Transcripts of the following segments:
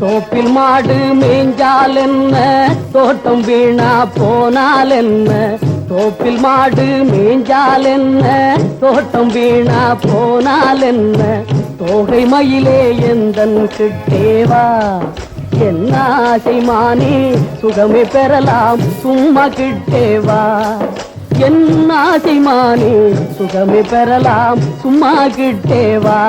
தோப்பில் மாடு மேய்ஞ்சால் என்ன, தோட்டம் வீணா போனால் என்ன? தோப்பில் மாடு மேய்ஞ்சால் என்ன, தோட்டம் வீணா போனால் என்ன? தோகை மயிலே எந்தன் கிட்டேவா, என்ன ஆசை மானே சுகமே பெறலாம் சும்மா கிட்டேவா. என்ன ஆசை மானே சுகமே பெறலாம் சும்மா கிட்டேவா.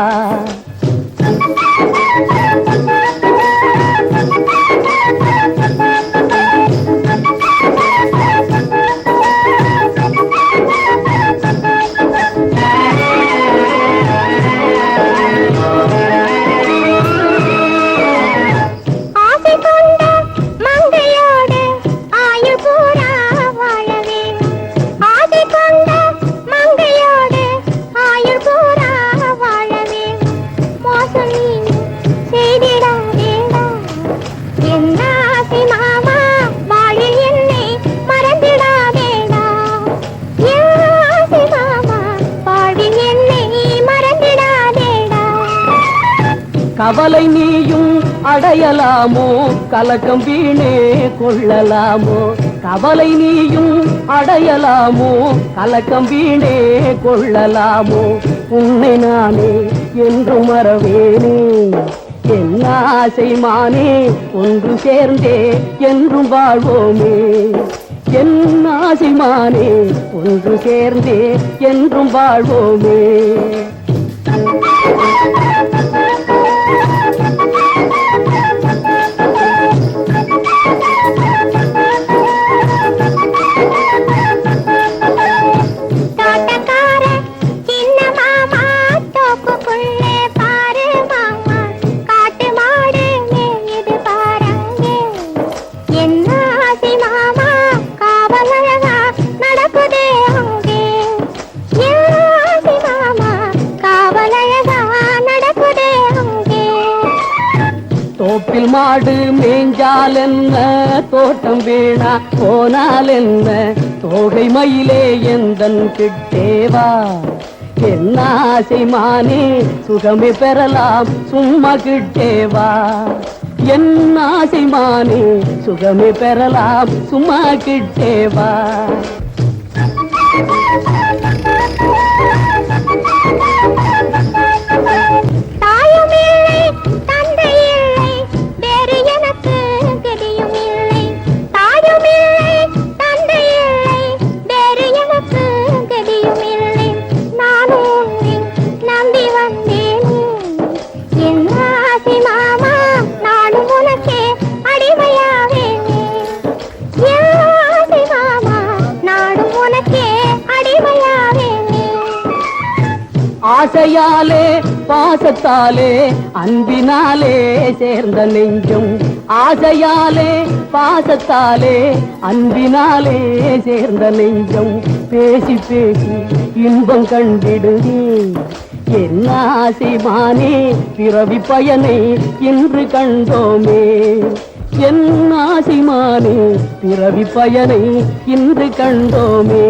கவலை நீயும் அடையலாமோ, கலக்கம் வீணே கொள்ளலாமோ? கவலை நீயும் அடையலாமோ, கலக்கம் வீணே கொள்ளலாமோ? உன்னை நானே என்று மறவேனே, என்ன ஆசை மானே ஒன்று சேர்ந்தே என்றும் வாழ்வோமே. என்ன ஆசை மானே ஒன்று சேர்ந்தே என்றும் வாழ்வோமே. தோப்பில் மாடு மேய்ஞ்சால் என்ன, தோட்டம் வீணா போனால் என்ன? தோகை மயிலே எந்தன் கிட்டேவா, என்ன ஆசை மானே சுகமே பெறலாம் சும்மா கிட்டேவா. என்ன ஆசை மானே சுகமே பெறலாம் சும்மா கிட்டேவா. ஆசையாலே பாசத்தாலே அன்பினாலே சேர்ந்த நெஞ்சம், ஆசையாலே பாசத்தாலே அன்பினாலே சேர்ந்த நெஞ்சம், பேசி பேசி இன்பம் கண்டிடுதே. என்ன ஆசை மானே பிறவி பயனை இன்று கண்டோமே. என்ன ஆசை மானே பிறவி பயனை இன்று கண்டோமே.